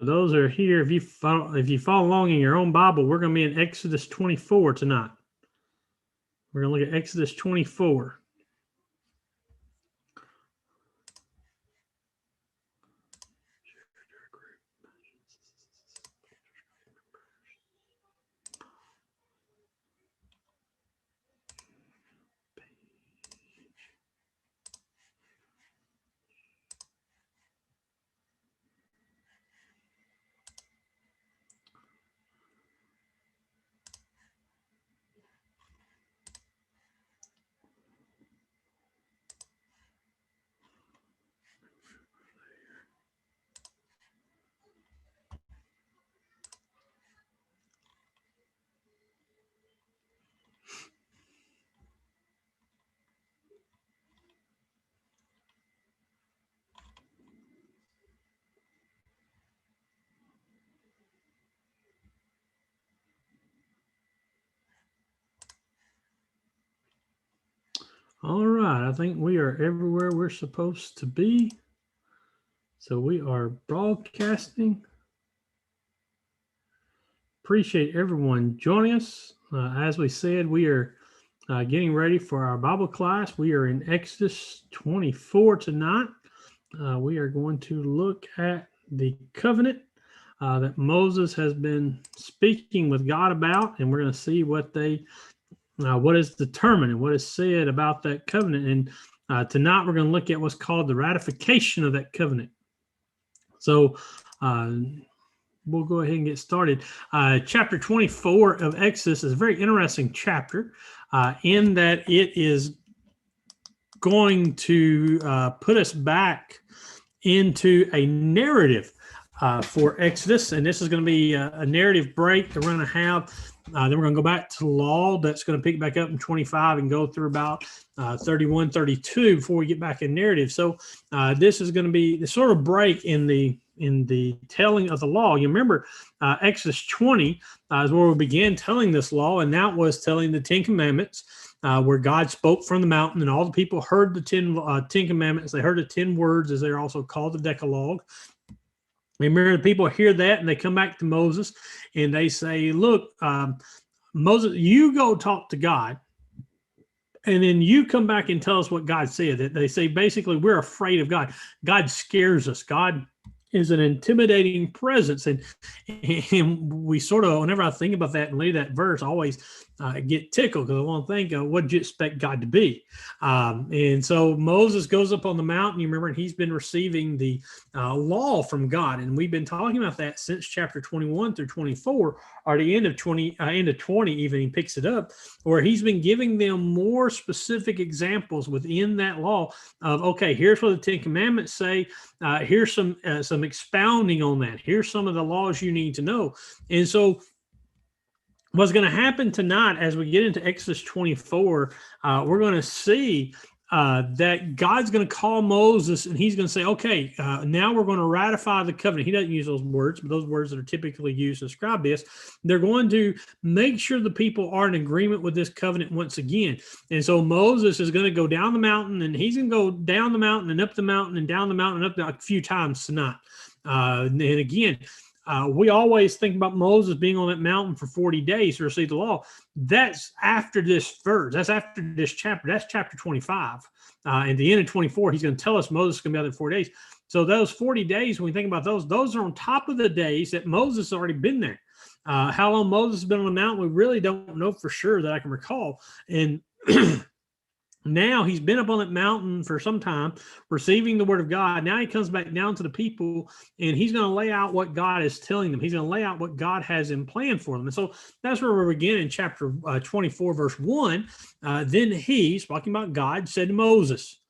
those are here. If you follow along in your own Bible, we're going to be in Exodus 24 tonight. We're going to look at Exodus 24. All right, I think we are everywhere we're supposed to be. So we are broadcasting. Appreciate everyone joining us. As we said, we are getting ready for our Bible class. We are in Exodus 24 tonight. We are going to look at the covenant that Moses has been speaking with God about, and we're going to see what is determined and what is said about that covenant. And tonight we're going to look at what's called the ratification of that covenant. So we'll go ahead and get started. Chapter 24 of Exodus is a very interesting chapter in that it is going to put us back into a narrative for Exodus. And this is going to be a narrative break that we're going to have. Then we're going to go back to the law. That's going to pick back up in 25 and go through about 31, 32 before we get back in narrative. So this is going to be the sort of break in the telling of the law. You remember Exodus 20 is where we began telling this law, and that was telling the 10 Commandments, where God spoke from the mountain, and all the people heard the 10 Commandments. They heard the 10 words, as they're also called, the Decalogue. Remember, the people hear that, and they come back to Moses, and they say, look, Moses, you go talk to God, and then you come back and tell us what God said. They say, basically, we're afraid of God. God scares us. God is an intimidating presence. And we sort of, whenever I think about that and read that verse, I always get tickled because I want to think, what did you expect God to be? And so Moses goes up on the mountain. You remember, and he's been receiving the law from God. And we've been talking about that since chapter 21 through 24, or the end of 20 even, he picks it up, where he's been giving them more specific examples within that law of, okay, here's what the 10 Commandments say. Here's some expounding on that. Here's some of the laws you need to know. And so what's going to happen tonight as we get into Exodus 24, we're going to see that God's going to call Moses, and he's going to say, okay, now we're going to ratify the covenant. He doesn't use those words, but those words that are typically used to describe this. They're going to make sure the people are in agreement with this covenant once again. And so Moses is going to go down the mountain, and he's going to go down the mountain and up the mountain and down the mountain and up a few times tonight. And again, we always think about Moses being on that mountain for 40 days to receive the law. That's after this verse. That's after this chapter. That's chapter 25. At the end of 24, he's going to tell us Moses is going to be out there 4 days. So those 40 days, when we think about those are on top of the days that Moses has already been there. How long Moses has been on the mountain, we really don't know for sure that I can recall. And now he's been up on that mountain for some time, receiving the word of God. Now he comes back down to the people, and he's going to lay out what God is telling them. He's going to lay out what God has in plan for them. And so that's where we begin in chapter 24, verse 1. Then he, speaking about God, said to Moses,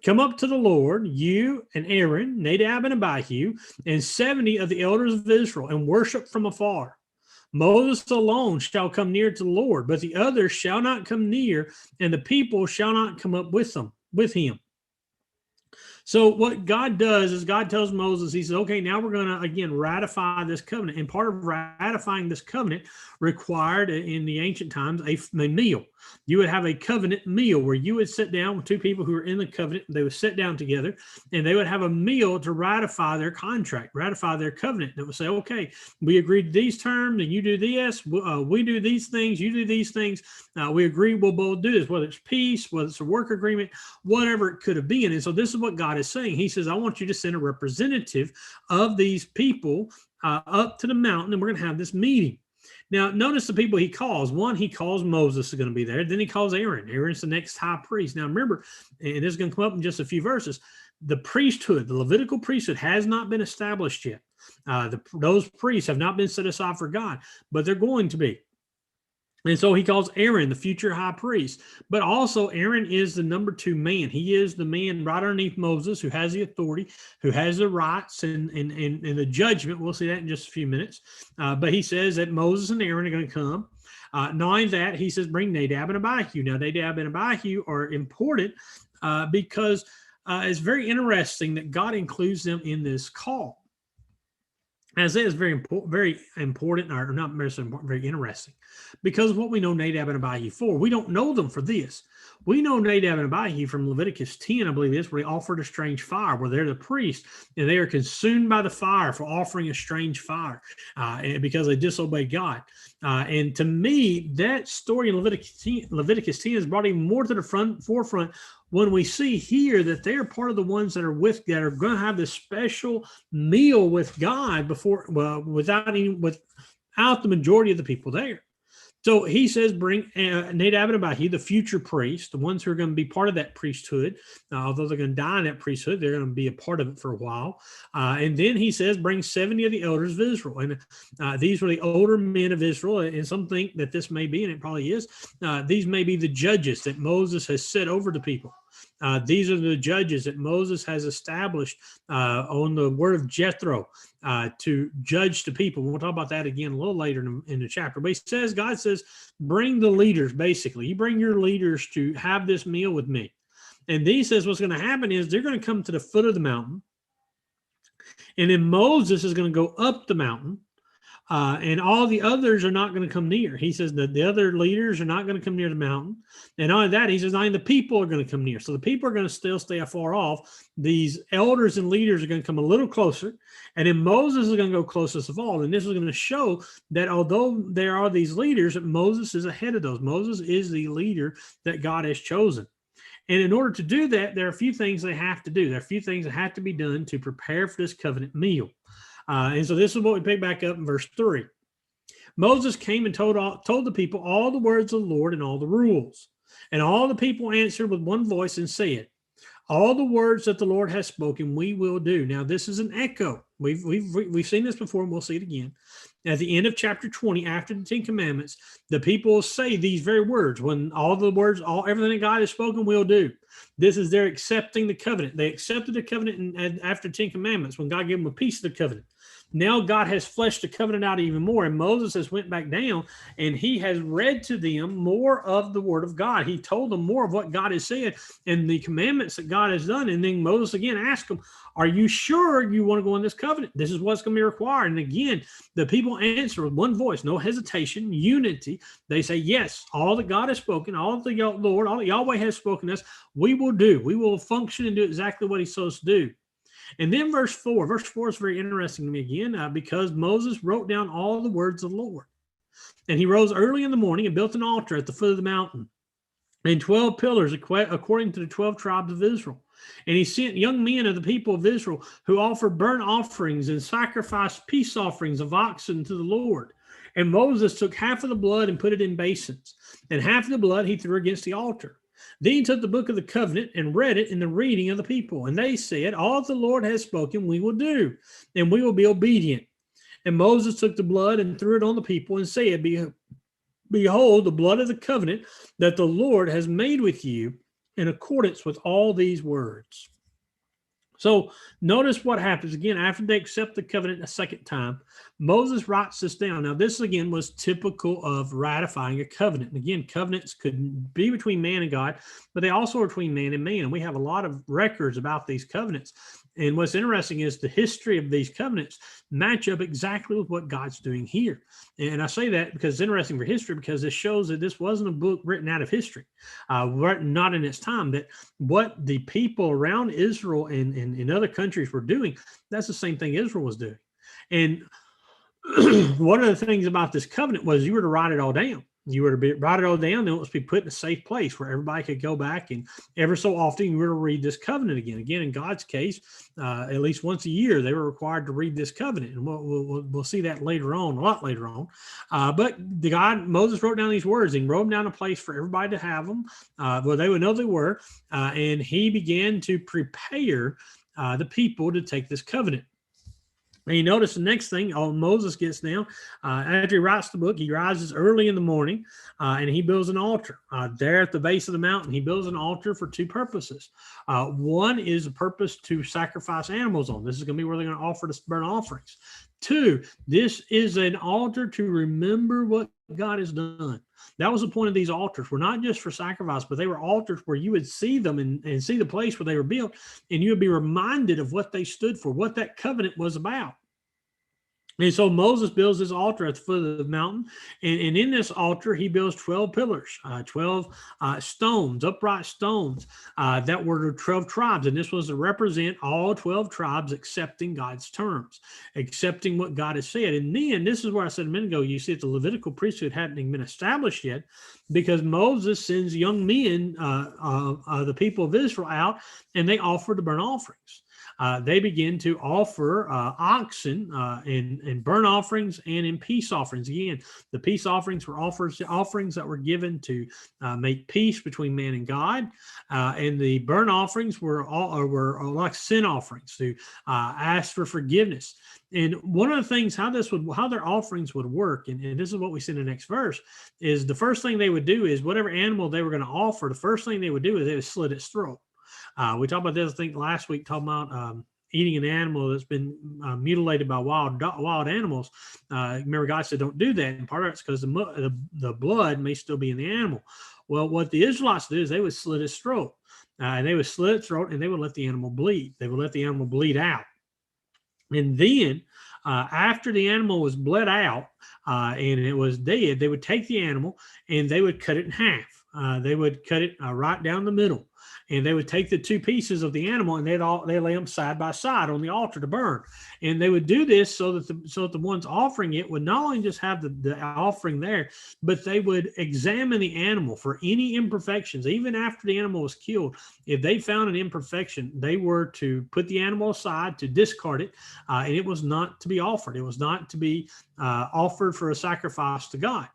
come up to the Lord, you and Aaron, Nadab and Abihu, and 70 of the elders of Israel, and worship from afar. Moses alone shall come near to the Lord, but the others shall not come near, and the people shall not come up with him. So what God does is God tells Moses, he says, okay, now we're going to, again, ratify this covenant. And part of ratifying this covenant required in the ancient times a meal. You would have a covenant meal where you would sit down with two people who are in the covenant. They would sit down together and they would have a meal to ratify their contract, ratify their covenant. That would say, okay, we agreed to these terms and you do this, we do these things, you do these things. We agree we'll both do this, whether it's peace, whether it's a work agreement, whatever it could have been. And so this is what God is saying. He says, I want you to send a representative of these people up to the mountain, and we're going to have this meeting. Now, notice the people he calls. One, he calls Moses is going to be there. Then he calls Aaron. Aaron's the next high priest. Now, remember, and this is going to come up in just a few verses, the priesthood, the Levitical priesthood has not been established yet. Those priests have not been set aside for God, but they're going to be. And so he calls Aaron the future high priest, but also Aaron is the number 2 man. He is the man right underneath Moses who has the authority, who has the rights and the judgment. We'll see that in just a few minutes. But he says that Moses and Aaron are going to come. Not only that, he says, bring Nadab and Abihu. Now, Nadab and Abihu are important because it's very interesting that God includes them in this call. As it is very important, or not very important, very interesting, because what we know Nadab and Abihu for, we don't know them for this. We know Nadab and Abihu from Leviticus 10, I believe this, where they offered a strange fire, where they're the priest, and they are consumed by the fire for offering a strange fire because they disobeyed God. And to me, that story in Leviticus 10 is brought even more to the forefront when we see here that they're part of the ones that are going to have this special meal with God without the majority of the people there. So he says, bring Nadab and Abihu, the future priests, the ones who are going to be part of that priesthood. Although they're going to die in that priesthood, they're going to be a part of it for a while. And then he says, bring 70 of the elders of Israel. And these were the older men of Israel. And some think that this may be, and it probably is, these may be the judges that Moses has set over the people. These are the judges that Moses has established on the word of Jethro to judge the people. We'll talk about that again a little later in the chapter. But God says, bring the leaders, basically. You bring your leaders to have this meal with me. And then he says what's going to happen is they're going to come to the foot of the mountain. And then Moses is going to go up the mountain. And all the others are not going to come near. He says that the other leaders are not going to come near the mountain. And only that, he says, only the people are going to come near. So the people are going to still stay afar off. These elders and leaders are going to come a little closer. And then Moses is going to go closest of all. And this is going to show that although there are these leaders, Moses is ahead of those. Moses is the leader that God has chosen. And in order to do that, there are a few things they have to do. There are a few things that have to be done to prepare for this covenant meal. And so this is what we pick back up in verse 3. Moses came and told the people all the words of the Lord and all the rules. And all the people answered with one voice and said, all the words that the Lord has spoken, we will do. Now, this is an echo. We've seen this before, and we'll see it again. At the end of chapter 20, after the 10 Commandments, the people say these very words. When all the words, everything that God has spoken, we'll do. This is their accepting the covenant. They accepted the covenant after 10 Commandments when God gave them a piece of the covenant. Now God has fleshed the covenant out even more, and Moses has went back down, and he has read to them more of the word of God. He told them more of what God has said and the commandments that God has done. And then Moses again asked them, are you sure you want to go in this covenant? This is what's going to be required. And again, the people answer with one voice, no hesitation, unity. They say, yes, all that God has spoken, all that the Lord, all that Yahweh has spoken to us, we will do. We will function and do exactly what he's supposed to do. And then verse 4 is very interesting to me again because Moses wrote down all the words of the Lord. And he rose early in the morning and built an altar at the foot of the mountain and 12 pillars according to the 12 tribes of Israel. And he sent young men of the people of Israel who offered burnt offerings and sacrificed peace offerings of oxen to the Lord. And Moses took half of the blood and put it in basins, and half of the blood he threw against the altar. Then he took the book of the covenant and read it in the reading of the people. And they said, all the Lord has spoken, we will do, and we will be obedient. And Moses took the blood and threw it on the people and said, behold, the blood of the covenant that the Lord has made with you in accordance with all these words. So notice what happens again after they accept the covenant a second time. Moses writes this down. Now, this again was typical of ratifying a covenant. And again, covenants could be between man and God, but they also are between man and man. And we have a lot of records about these covenants. And what's interesting is the history of these covenants match up exactly with what God's doing here. And I say that because it's interesting for history, because it shows that this wasn't a book written out of history, not in its time, that what the people around Israel and in other countries were doing, that's the same thing Israel was doing. And one of the things about this covenant was you were to write it all down. You were to write it all down, then it was to be put in a safe place where everybody could go back, and ever so often you were to read this covenant again. Again, in God's case, at least once a year, they were required to read this covenant, and we'll see that later on, a lot later on. But Moses wrote down these words and wrote them down a place for everybody to have them, where they would know they were, and he began to prepare the people to take this covenant. And you notice the next thing, Moses gets down, after he writes the book, he rises early in the morning and he builds an altar. There at the base of the mountain, he builds an altar for two purposes. One is a purpose to sacrifice animals on. This is going to be where they're going to offer the burnt offerings. Two, this is an altar to remember what God has done. That was the point of these altars. Were not just for sacrifice, but they were altars where you would see them and see the place where they were built, and you would be reminded of what they stood for, what that covenant was about. And so Moses builds this altar at the foot of the mountain. And in this altar, he builds 12 pillars, 12 stones, upright stones that were 12 tribes. And this was to represent all 12 tribes accepting God's terms, accepting what God has said. And then this is where I said a minute ago, you see that the Levitical priesthood hadn't even been established yet, because Moses sends young men, the people of Israel, out, and they offer the burnt offerings. They begin to offer oxen in burnt offerings and in peace offerings. Again, the peace offerings were offerings that were given to make peace between man and God, and the burnt offerings were like sin offerings to ask for forgiveness. And one of the things how their offerings would work, and this is what we see in the next verse, is the first thing they would do is whatever animal they were going to offer, the first thing they would do is they would slit its throat. We talked about this, I think, last week, talking about eating an animal that's been mutilated by wild animals. Remember, God said, don't do that. And part of it's because the blood may still be in the animal. Well, what the Israelites do is they would slit its throat. And they would slit its throat, and they would let the animal bleed. They would let the animal bleed out. And then after the animal was bled out and it was dead, they would take the animal and they would cut it in half. They would cut it right down the middle. And they would take the two pieces of the animal and they lay them side by side on the altar to burn. And they would do this so that the ones offering it would not only just have the offering there, but they would examine the animal for any imperfections. Even after the animal was killed, if they found an imperfection, they were to put the animal aside, to discard it, and it was not to be offered. It was not to be offered for a sacrifice to God.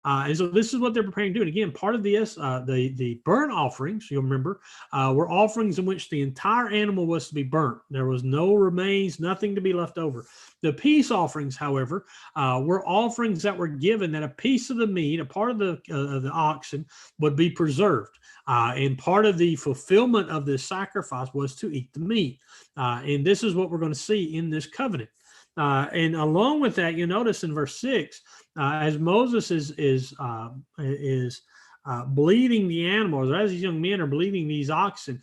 And so this is what they're preparing to do. And again, part of this, the burnt offerings, you'll remember, were offerings in which the entire animal was to be burnt. There was no remains, nothing to be left over. The peace offerings, however, were offerings that were given that a piece of the meat, a part of the oxen, would be preserved. And part of the fulfillment of this sacrifice was to eat the meat. And this is what we're going to see in this covenant. And along with that, you notice in verse 6, as Moses is bleeding the animals, or as these young men are bleeding these oxen,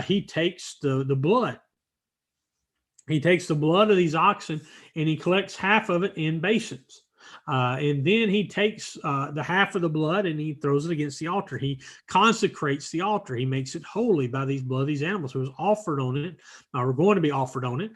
he takes the blood. He takes the blood of these oxen and he collects half of it in basins. And then he takes the half of the blood and he throws it against the altar. He consecrates the altar. He makes it holy by these blood of these animals who was offered on it, or going to be offered on it,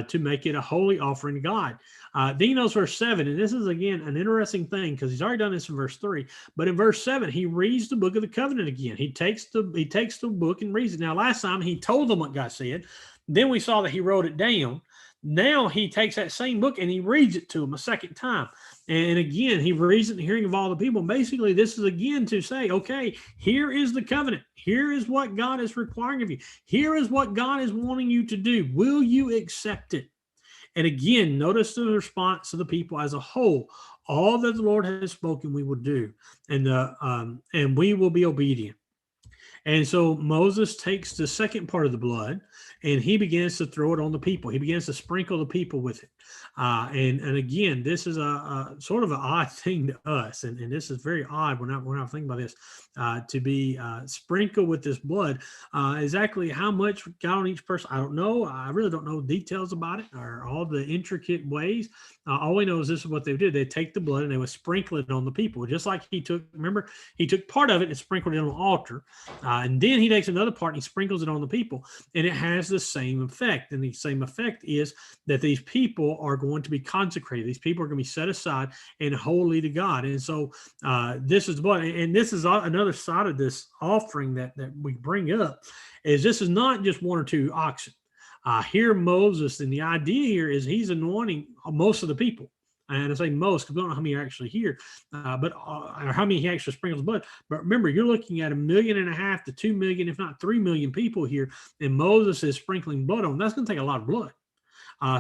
to make it a holy offering to God. Then he knows verse 7, and this is, again, an interesting thing because he's already done this in verse 3. But in verse 7, he reads the book of the covenant again. He takes the book and reads it. Now, last time he told them what God said. Then we saw that he wrote it down. Now he takes that same book and he reads it to them a second time. And again, he reads it in the hearing of all the people. Basically, this is again to say, okay, here is the covenant. Here is what God is requiring of you. Here is what God is wanting you to do. Will you accept it? And again, notice the response of the people as a whole. All that the Lord has spoken, we will do, and we will be obedient. And so Moses takes the second part of the blood and he begins to throw it on the people. He begins to sprinkle the people with it. And again, this is a sort of an odd thing to us. And this is very odd when I think about this, to be sprinkled with this blood. Exactly how much got on each person, I don't know. I really don't know details about it or all the intricate ways. All we know is this is what they did. They take the blood and they would sprinkle it on the people, just like he took part of it and sprinkled it on the altar. And then he takes another part and he sprinkles it on the people. And it has the same effect. And the same effect is that these people are going to be consecrated. These people are going to be set aside and holy to God. And so this is the blood. And this is another side of this offering that we bring up, is this is not just one or two oxen. Here Moses, and the idea here is he's anointing most of the people. And I say most because we don't know how many are actually here, but or how many he actually sprinkles blood. But remember, you're looking at 1.5 million to 2 million, if not 3 million people here, and Moses is sprinkling blood on them. That's going to take a lot of blood.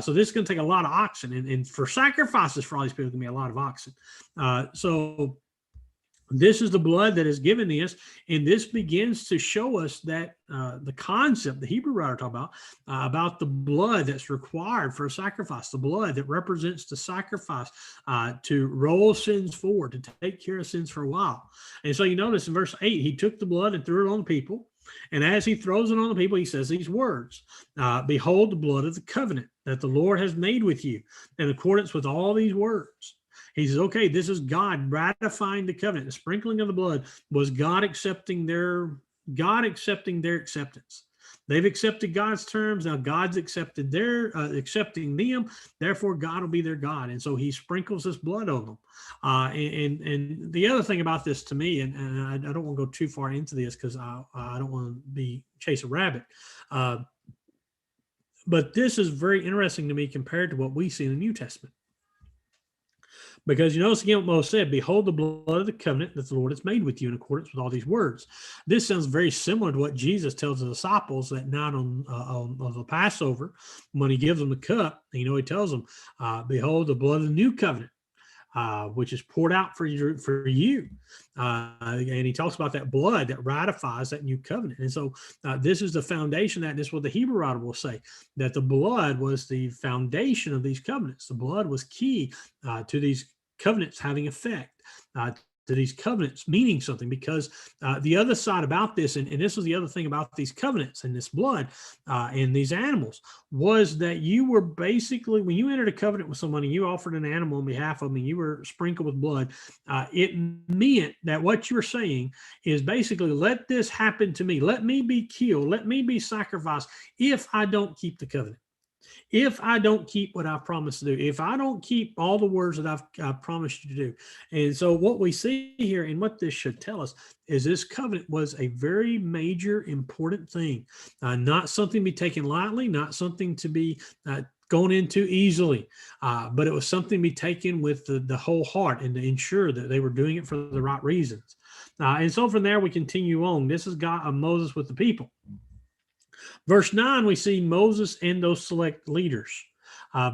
So this is going to take a lot of oxen, and for sacrifices for all these people, it's going to be a lot of oxen. So this is the blood that is given us, and this begins to show us that the concept the Hebrew writer talked about the blood that's required for a sacrifice, the blood that represents the sacrifice to roll sins forward, to take care of sins for a while. And so you notice in verse 8, he took the blood and threw it on the people. And as he throws it on the people, he says these words, behold the blood of the covenant that the Lord has made with you, in accordance with all these words. He says, okay, this is God ratifying the covenant. The sprinkling of the blood was God accepting their acceptance. They've accepted God's terms. Now God's accepting them. Therefore, God will be their God. And so he sprinkles this blood on them. And the other thing about this to me, and I don't want to go too far into this because I don't want to chase a rabbit. But this is very interesting to me compared to what we see in the New Testament. Because you notice again what Moses said, behold the blood of the covenant that the Lord has made with you in accordance with all these words. This sounds very similar to what Jesus tells the disciples that night on the Passover, when he gives them the cup. He tells them, behold the blood of the new covenant, which is poured out for you. And he talks about that blood that ratifies that new covenant. And so this is the foundation that, this is what the Hebrew writer will say, that the blood was the foundation of these covenants. The blood was key to these covenants having effect, to these covenants meaning something, because the other side about this, and this was the other thing about these covenants and this blood and these animals, was that you were basically, when you entered a covenant with somebody, you offered an animal on behalf of them, and you were sprinkled with blood, it meant that what you were saying is basically, let this happen to me. Let me be killed. Let me be sacrificed if I don't keep the covenant. If I don't keep what I've promised to do, if I don't keep all the words that I've promised you to do. And so what we see here, and what this should tell us, is this covenant was a very major, important thing, not something to be taken lightly, not something to be gone into easily, but it was something to be taken with the whole heart, and to ensure that they were doing it for the right reasons. And so from there, we continue on. This is God, Moses with the people. Verse 9, we see Moses and those select leaders.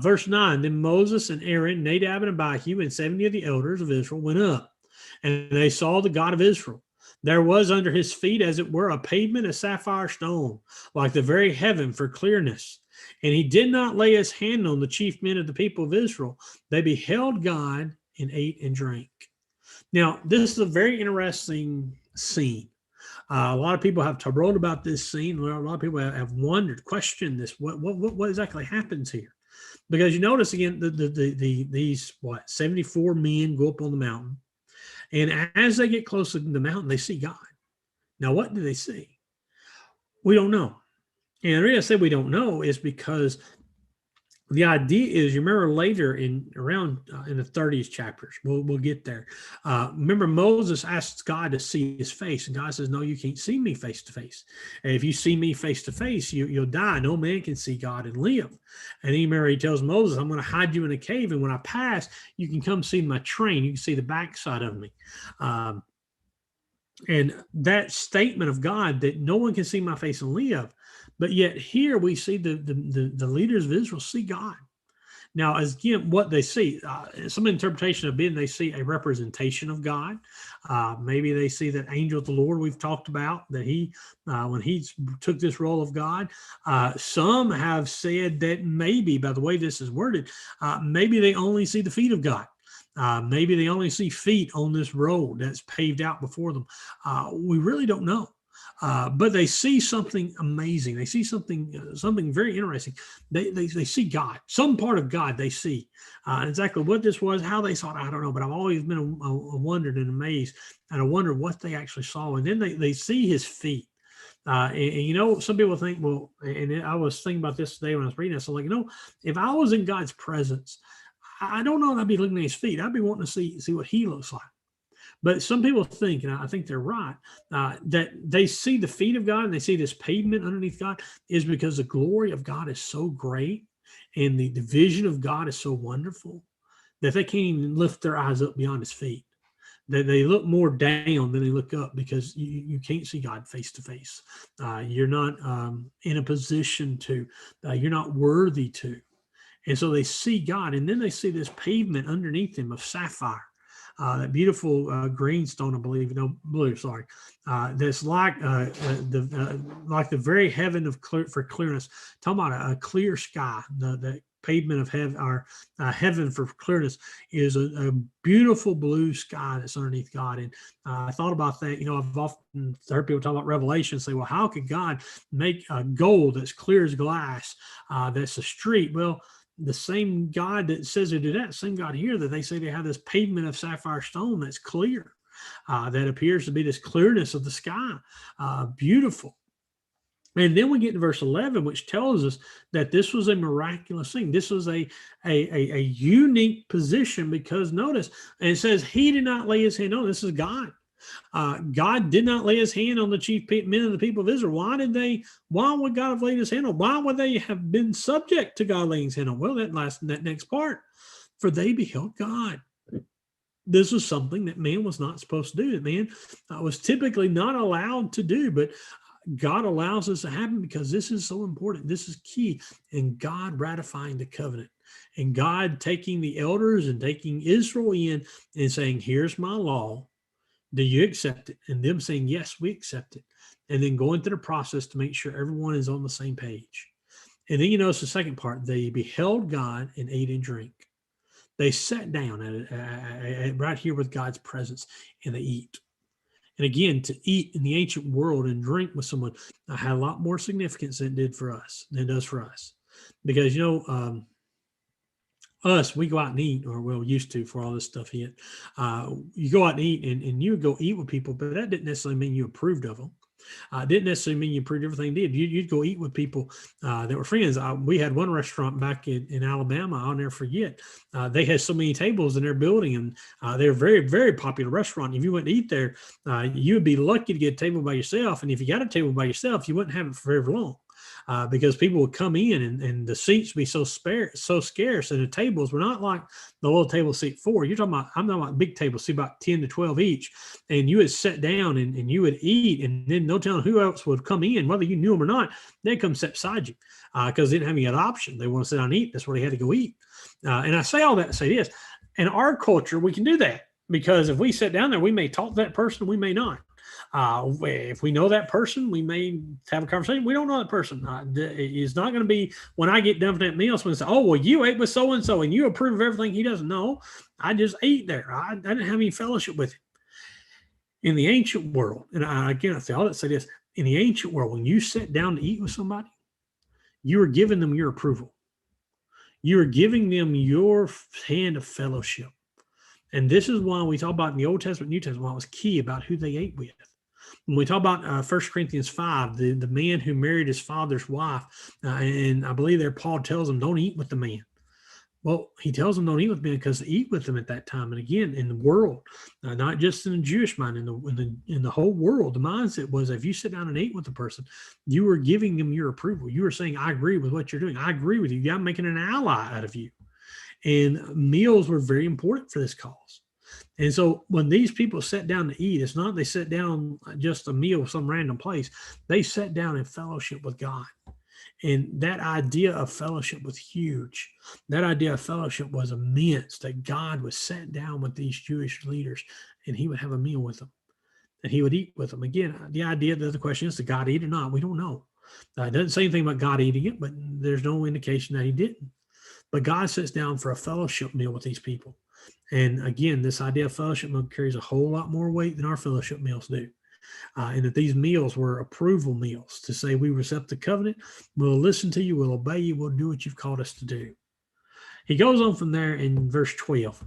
Verse 9, then Moses and Aaron, Nadab and Abihu, and 70 of the elders of Israel went up, and they saw the God of Israel. There was under his feet, as it were, a pavement of sapphire stone, like the very heaven for clearness. And he did not lay his hand on the chief men of the people of Israel. They beheld God and ate and drank. Now, this is a very interesting scene. A lot of people have wrote about this scene. A lot of people have wondered, questioned this. What exactly happens here? Because you notice again, these 74 men go up on the mountain, and as they get closer to the mountain, they see God. Now, what do they see? We don't know. And the reason I say we don't know is because the idea is, you remember later in the 30th chapters, we'll get there. Remember, Moses asks God to see his face, and God says, no, you can't see me face to face. And if you see me face to face, you'll die. No man can see God and live. And he tells Moses, I'm going to hide you in a cave, and when I pass, you can come see my train. You can see the backside of me. And that statement of God, that no one can see my face and live. But yet here we see the leaders of Israel see God. Now, as again, what they see, some interpretation of being, they see a representation of God. Maybe they see that angel of the Lord we've talked about, that he, when he took this role of God. Some have said that maybe, by the way this is worded, maybe they only see the feet of God. Maybe they only see feet on this road that's paved out before them. We really don't know. But they see something amazing. They see something very interesting. They see God, some part of God they see. Exactly what this was, how they saw it, I don't know. But I've always been wondered and amazed, and I wonder what they actually saw. And then they see his feet. And some people think, well, and I was thinking about this today when I was reading this. So, like, if I was in God's presence, I don't know that I'd be looking at his feet. I'd be wanting to see what he looks like. But some people think, and I think they're right, that they see the feet of God and they see this pavement underneath God is because the glory of God is so great and the vision of God is so wonderful that they can't even lift their eyes up beyond his feet. They look more down than they look up because you can't see God face to face. You're not in a position to, you're not worthy to. And so they see God, and then they see this pavement underneath them of sapphire. That beautiful green stone, I believe, blue, sorry. That's like the very heaven of for clearness. Talking about a clear sky, the pavement of heaven, or heaven for clearness is a beautiful blue sky that's underneath God. And I thought about that. I've often heard people talk about Revelation, say, well, how could God make gold that's clear as glass, that's a street? Well, the same God that says they do that, same God here that they say they have this pavement of sapphire stone that's clear, that appears to be this clearness of the sky, beautiful. And then we get to verse 11, which tells us that this was a miraculous thing. This was a unique position because notice, and it says he did not lay his hand on. This is God. God did not lay his hand on the chief men of the people of Israel. Why would God have laid his hand on? Why would they have been subject to God laying his hand on? Well, that next part, for they beheld God. This was something that man was not supposed to do. That man was typically not allowed to do, but God allows this to happen because this is so important. This is key. And God ratifying the covenant, and God taking the elders and taking Israel in and saying, here's my law. Do you accept it? And them saying, yes, we accept it. And then going through the process to make sure everyone is on the same page. And then notice the second part, they beheld God and ate and drank. They sat down right here with God's presence and they eat. And again, to eat in the ancient world and drink with someone had a lot more significance than it does for us. Because, us, we go out and eat, or well, used to for all this stuff hit. You go out and eat, and you would go eat with people, but that didn't necessarily mean you approved of them. Didn't necessarily mean you approved everything they did. You'd go eat with people that were friends. We had one restaurant back in Alabama, I'll never forget. They had so many tables in their building, and they're a very, very popular restaurant. If you went to eat there, you would be lucky to get a table by yourself. And if you got a table by yourself, you wouldn't have it for very long. Because people would come in and the seats would be so scarce, and the tables were not like the little table seat 4. I'm talking about big tables, see about 10 to 12 each, and you would sit down and you would eat, and then no telling who else would come in, whether you knew them or not, they'd come sit beside you because they didn't have any other option. They want to sit down and eat. That's where they had to go eat. And I say all that to say this, in our culture, we can do that because if we sit down there, we may talk to that person, we may not. If we know that person, we may have a conversation. We don't know that person. It's not going to be when I get done with that meal, someone say, oh, well, you ate with so-and-so and you approve of everything he doesn't know. I just ate there. I didn't have any fellowship with him. In the ancient world, and again, I say all that say this, in the ancient world, when you sit down to eat with somebody, you are giving them your approval. You are giving them your hand of fellowship. And this is why we talk about in the Old Testament, New Testament, why it was key about who they ate with. When we talk about 1 Corinthians 5, the man who married his father's wife, and I believe there Paul tells him, don't eat with the man. Well, he tells them don't eat with men because to eat with them at that time. And again, in the world, not just in the Jewish mind, in the whole world, the mindset was if you sit down and eat with the person, you were giving them your approval. You were saying, I agree with what you're doing. I agree with you. I'm making an ally out of you. And meals were very important for this cause. And so when these people sat down to eat, it's not they sat down just a meal some random place. They sat down in fellowship with God. And that idea of fellowship was huge. That idea of fellowship was immense, that God would sit down with these Jewish leaders and he would have a meal with them and he would eat with them. Again, the idea that the question is, did God eat or not? We don't know. It doesn't say anything about God eating it, but there's no indication that he didn't. But God sits down for a fellowship meal with these people. And again, this idea of fellowship meal carries a whole lot more weight than our fellowship meals do. And that these meals were approval meals to say, we accept the covenant, we'll listen to you, we'll obey you, we'll do what you've called us to do. He goes on from there in verse 12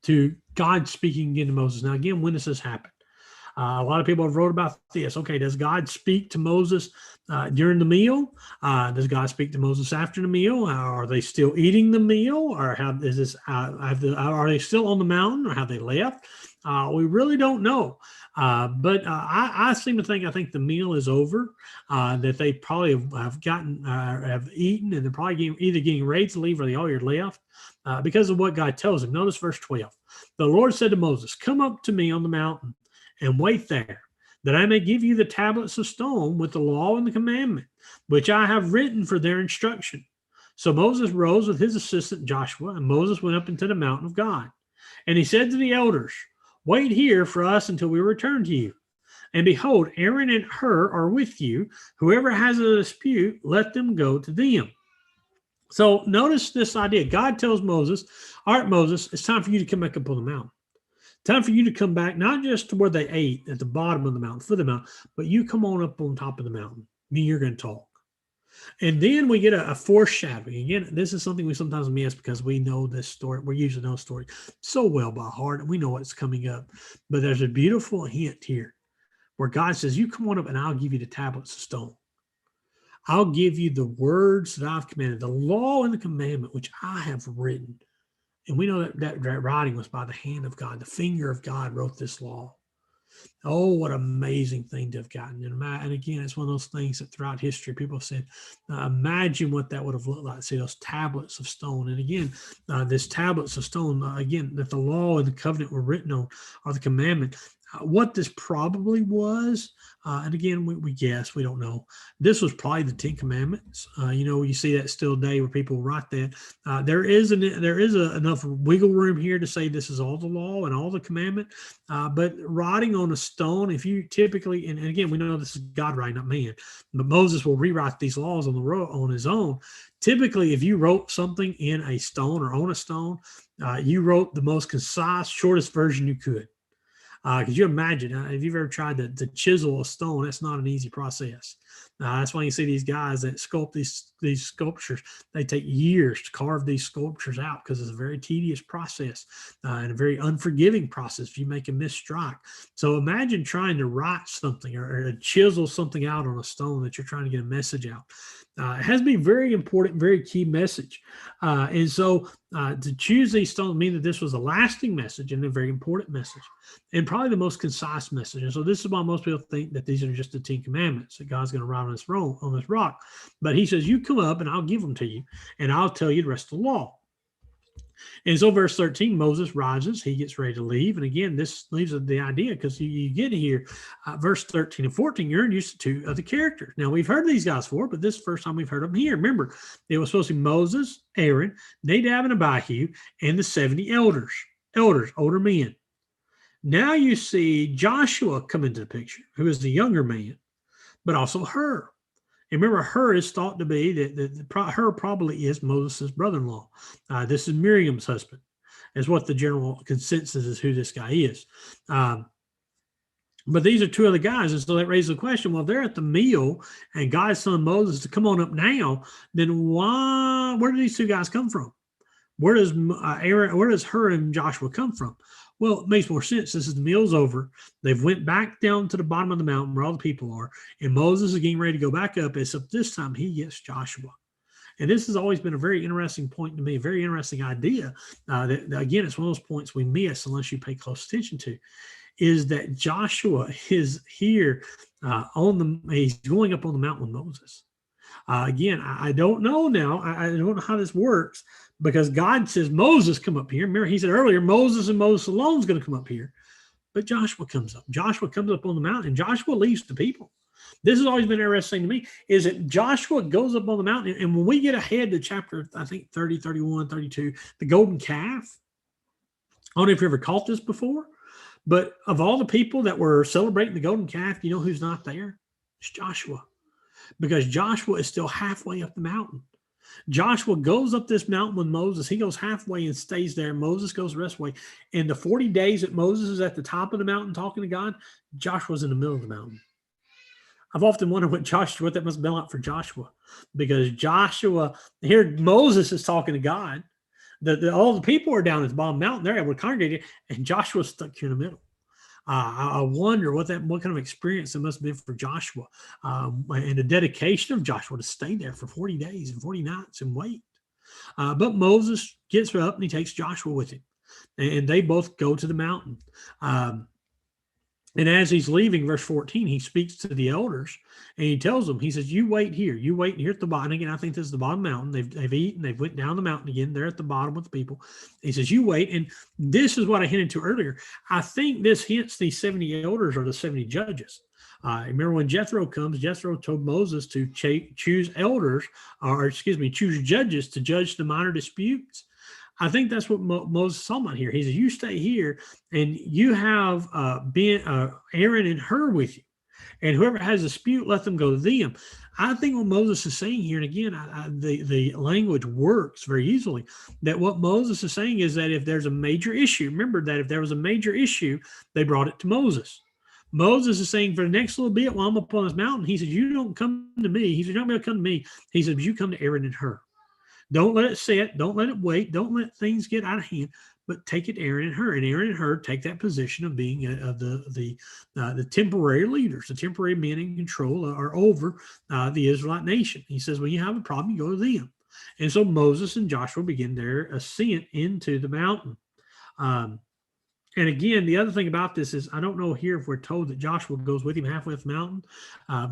to God speaking again to Moses. Now, again, when does this happen? A lot of people have wrote about this. Okay, does God speak to Moses during the meal? Does God speak to Moses after the meal? Are they still eating the meal? Or are they still on the mountain, or have they left? We really don't know. But I seem to think, I think the meal is over, that they probably have eaten, and they're probably either getting ready to leave or they already left because of what God tells them. Notice verse 12. The Lord said to Moses, come up to me on the mountain and wait there, that I may give you the tablets of stone with the law and the commandment, which I have written for their instruction. So Moses rose with his assistant Joshua, and Moses went up into the mountain of God. And he said to the elders, wait here for us until we return to you. And behold, Aaron and Hur are with you. Whoever has a dispute, let them go to them. So notice this idea. God tells Moses, all right, Moses, it's time for you to come back up on the mountain. Time for you to come back, not just to where they ate at the bottom of the mountain, foot of the mountain, but you come on up on top of the mountain. Me, you're going to talk. And then we get a foreshadowing. Again, this is something we sometimes miss because we know this story. We usually know the story so well by heart, and we know what's coming up. But there's a beautiful hint here where God says, you come on up and I'll give you the tablets of stone. I'll give you the words that I've commanded, the law and the commandment, which I have written. And we know that writing was by the hand of God. The finger of God wrote this law. Oh, what an amazing thing to have gotten. And again, it's one of those things that throughout history, people have said, imagine what that would have looked like. See, those tablets of stone. And again, this tablets of stone, again, that the law and the covenant were written on, or the commandment. What this probably was, and again, we guess, we don't know. This was probably the 10 Commandments. You see that still today where people write that. There is enough wiggle room here to say this is all the law and all the commandment. But writing on a stone, if you typically, and again, we know this is God writing, not man, but Moses will rewrite these laws on his own. Typically, if you wrote something in a stone or on a stone, you wrote the most concise, shortest version you could. Because you imagine, if you've ever tried to chisel a stone, that's not an easy process. That's why you see these guys that sculpt these sculptures. They take years to carve these sculptures out because it's a very tedious process and a very unforgiving process if you make a misstrike. So imagine trying to write something or chisel something out on a stone that you're trying to get a message out. It has to be very important, very key message. And so to choose these stones mean that this was a lasting message and a very important message and probably the most concise message. And so this is why most people think that these are just the 10 Commandments that God's going to write on this rock. But he says, you come up and I'll give them to you and I'll tell you the rest of the law. And so verse 13, Moses rises, he gets ready to leave. And again, this leaves the idea because you get here, verse 13 and 14, you're introduced to two of the characters. Now we've heard these guys before, but this is the first time we've heard of them here. Remember, it was supposed to be Moses, Aaron, Nadab and Abihu, and the 70 elders, older men. Now you see Joshua come into the picture, who is the younger man, but also Hur. And remember, Hur is thought to be Hur probably is Moses' brother-in-law. This is Miriam's husband, is what the general consensus is who this guy is. But these are two other guys, and so that raises the question: well, they're at the meal, and God's telling Moses to come on up now. Then where do these two guys come from? Where does Hur and Joshua come from? Well, it makes more sense. This is the meal's over. They've went back down to the bottom of the mountain where all the people are, and Moses is getting ready to go back up, except this time he gets Joshua. And this has always been a very interesting point to me, a very interesting idea. That again, it's one of those points we miss unless you pay close attention to, is that Joshua is here he's going up on the mountain with Moses. Again, I don't know now. I don't know how this works. Because God says, Moses, come up here. Remember, he said earlier, Moses and Moses alone is going to come up here. But Joshua comes up. Joshua comes up on the mountain, and Joshua leads the people. This has always been interesting to me, is that Joshua goes up on the mountain, and when we get ahead to chapter, I think 30, 31, 32, the golden calf, I don't know if you ever caught this before, but of all the people that were celebrating the golden calf, you know who's not there? It's Joshua, because Joshua is still halfway up the mountain. Joshua goes up this mountain with Moses. He goes halfway and stays there. Moses goes the rest of the way. And the 40 days that Moses is at the top of the mountain talking to God, Joshua's in the middle of the mountain. I've often wondered what that must have been like for Joshua, because Joshua, here Moses is talking to God. All the people are down at the bottom mountain. They're able to congregate, and Joshua's stuck here in the middle. I wonder what kind of experience it must have been for Joshua, and the dedication of Joshua to stay there for 40 days and 40 nights and wait. But Moses gets up and he takes Joshua with him, and they both go to the mountain. And as he's leaving, verse 14, he speaks to the elders and he tells them, he says, you wait here at the bottom. Again, I think this is the bottom mountain. They've eaten, they've went down the mountain again. They're at the bottom with the people. He says, you wait. And this is what I hinted to earlier. I think this hints these 70 elders are the 70 judges. Remember when Jethro comes, Jethro told Moses to choose judges to judge the minor disputes. I think that's what Moses saw about here. He says, you stay here and you have Aaron and Hur with you. And whoever has a dispute, let them go to them. I think what Moses is saying here, and again, the language works very easily, that what Moses is saying is that if there's a major issue, remember that if there was a major issue, they brought it to Moses. Moses is saying for the next little bit while I'm up on this mountain, he says, you don't come to me. He says, you're not going to come to me. He says, you come to Aaron and Hur. Don't let it sit. Don't let it wait. Don't let things get out of hand. But take it, Aaron and Hur, and Aaron and Hur take that position of being the temporary leaders, the temporary men in control are over the Israelite nation. He says, when you have a problem, you go to them. And so Moses and Joshua begin their ascent into the mountain. And again, the other thing about this is, I don't know here if we're told that Joshua goes with him halfway up the mountain,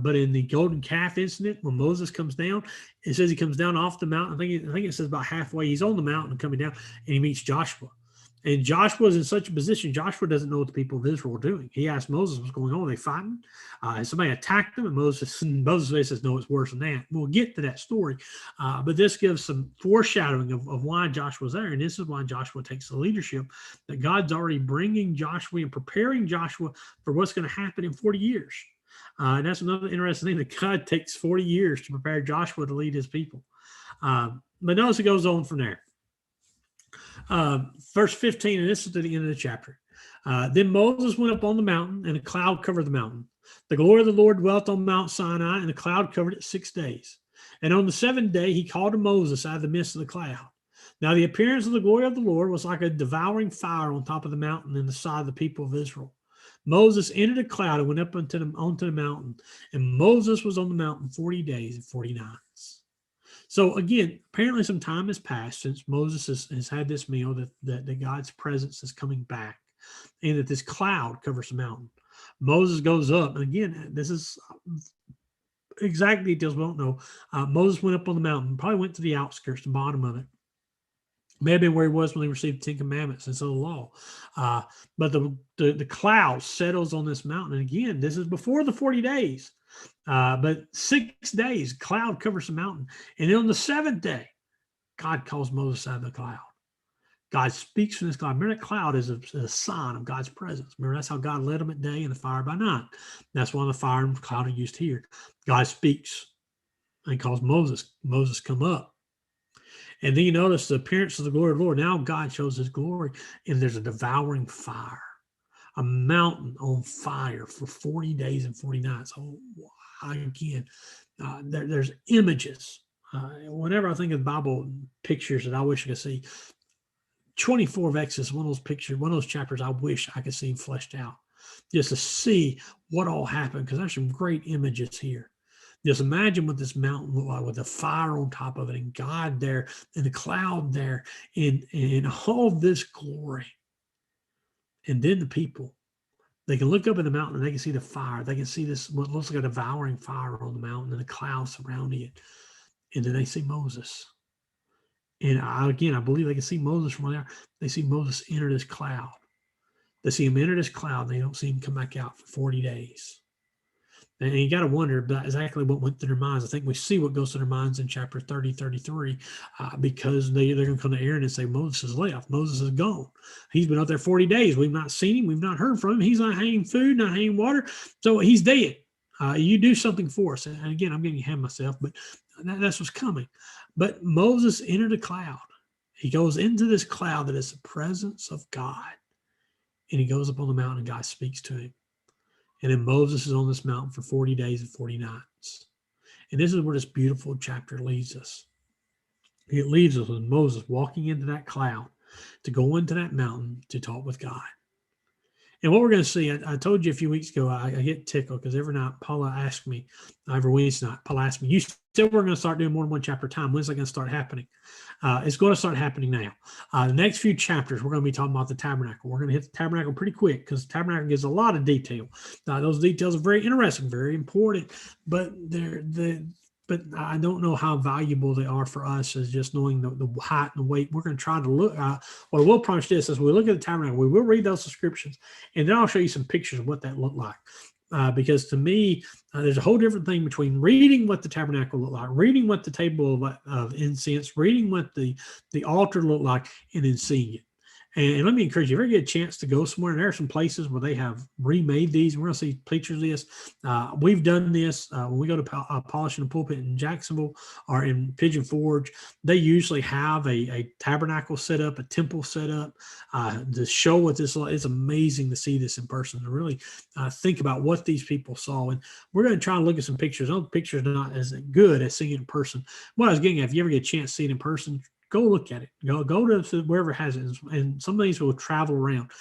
but in the golden calf incident, when Moses comes down, it says he comes down off the mountain. I think it says about halfway. He's on the mountain coming down, and he meets Joshua. And Joshua is in such a position, Joshua doesn't know what the people of Israel are doing. He asked Moses what's going on. Are they fighting? Somebody attacked them, and Moses says, no, it's worse than that. We'll get to that story. But this gives some foreshadowing of why Joshua's there. And this is why Joshua takes the leadership, that God's already bringing Joshua and preparing Joshua for what's going to happen in 40 years. And that's another interesting thing, that God takes 40 years to prepare Joshua to lead his people. But notice it goes on from there. Verse 15, and this is to the end of the chapter. Then Moses went up on the mountain, and a cloud covered the mountain. The glory of the Lord dwelt on Mount Sinai, and the cloud covered it 6 days. And on the 7th day, he called to Moses out of the midst of the cloud. Now the appearance of the glory of the Lord was like a devouring fire on top of the mountain in the sight of the people of Israel. Moses entered a cloud and went up onto the mountain, and Moses was on the mountain 40 days and 40 nights. So again, apparently some time has passed since Moses has had this meal, that God's presence is coming back, and that this cloud covers the mountain. Moses goes up, and again, this is exact details we don't know. Moses went up on the mountain, probably went to the outskirts, the bottom of it. May have been where he was when he received the 10 Commandments and so the law. But the cloud settles on this mountain. And again, this is before the 40 days. But 6 days, cloud covers the mountain. And then on the 7th day, God calls Moses out of the cloud. God speaks from this cloud. Remember, that cloud is a sign of God's presence. Remember, that's how God led them at day and the fire by night. That's why the fire and the cloud are used here. God speaks and calls Moses. Moses come up. And then you notice the appearance of the glory of the Lord. Now God shows his glory, and there's a devouring fire, a mountain on fire for 40 days and 40 nights. Oh, again, there's images. Whenever I think of Bible pictures that I wish I could see, 24 of Exodus, one of those pictures, one of those chapters I wish I could see fleshed out, just to see what all happened, because there's some great images here. Just imagine what this mountain looked like with the fire on top of it, and God there, and the cloud there, and all this glory. And then the people, they can look up in the mountain and they can see the fire. They can see this, what looks like a devouring fire on the mountain, and the cloud surrounding it. And then they see Moses. And I believe they can see Moses from there. They see Moses enter this cloud. They see him enter this cloud, and they don't see him come back out for 40 days. And you got to wonder about exactly what went through their minds. I think we see what goes through their minds in chapter 30, 33, because they're going to come to Aaron and say, Moses has left. Moses is gone. He's been up there 40 days. We've not seen him. We've not heard from him. He's not hanging food, not hanging water. So he's dead. You do something for us. And again, I'm getting ahead of myself, but that's what's coming. But Moses entered a cloud. He goes into this cloud that is the presence of God. And he goes up on the mountain and God speaks to him. And then Moses is on this mountain for 40 days and 40 nights. And this is where this beautiful chapter leads us. It leads us with Moses walking into that cloud to go into that mountain to talk with God. And what we're going to see, I told you a few weeks ago, I get tickled because every night Paula asked me, every Wednesday night, Paula asked me, you said we're going to start doing more than one chapter at a time. When's that going to start happening? It's going to start happening now. The next few chapters, we're going to be talking about the tabernacle. We're going to hit the tabernacle pretty quick because the tabernacle gives a lot of detail. Those details are very interesting, very important, but but I don't know how valuable they are for us as just knowing the height and the weight. We're going to try to look. Well, I will promise this: as we look at the tabernacle, we will read those descriptions, and then I'll show you some pictures of what that looked like. Because to me, there's a whole different thing between reading what the tabernacle looked like, reading what the table of incense, reading what the altar looked like, and then seeing it. And let me encourage you, if you ever get a chance to go somewhere, and there are some places where they have remade these, and we're going to see pictures of this. We've done this when we go to Polishing the Pulpit in Jacksonville or in Pigeon Forge. They usually have a tabernacle set up, a temple set up to show what this is. It's amazing to see this in person, to really think about what these people saw. And we're going to try and look at some pictures. Those pictures are not as good as seeing it in person. What I was getting at, if you ever get a chance to see it in person, go look at it. Go to wherever it has it. And some of these will travel around.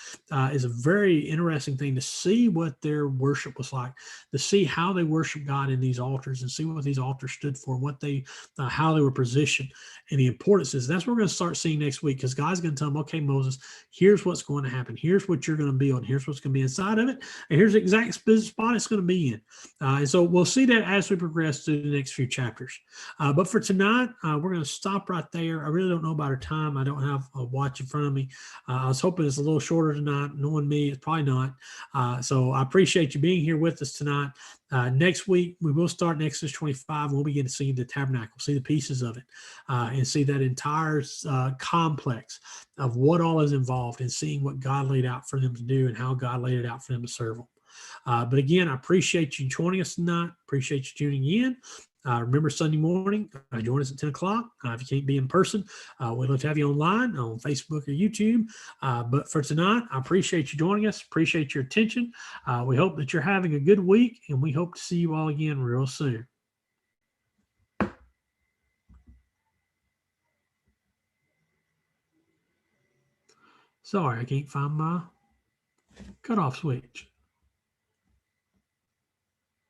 Is a very interesting thing to see what their worship was like, to see how they worship God in these altars and see what these altars stood for, what they, how they were positioned, and the importance is. That's what we're going to start seeing next week, because God's going to tell them, okay, Moses, here's what's going to happen. Here's what you're going to build. Here's what's going to be inside of it. And here's the exact spot it's going to be in. And so we'll see that as we progress through the next few chapters. But for tonight, we're going to stop right there. I really don't know about our time. I don't have a watch in front of me. I was hoping it's a little shorter tonight. Knowing me, it's probably not. So I appreciate you being here with us tonight. Next week, we will start in Exodus 25, and we'll begin to see the tabernacle, see the pieces of it, and see that entire complex of what all is involved, and seeing what God laid out for them to do and how God laid it out for them to serve them. But again, I appreciate you joining us tonight. Appreciate you tuning in. Remember, Sunday morning, join us at 10 o'clock. If you can't be in person, we'd love to have you online on Facebook or YouTube. But for tonight, I appreciate you joining us. Appreciate your attention. We hope that you're having a good week, and we hope to see you all again real soon. Sorry, I can't find my cutoff switch.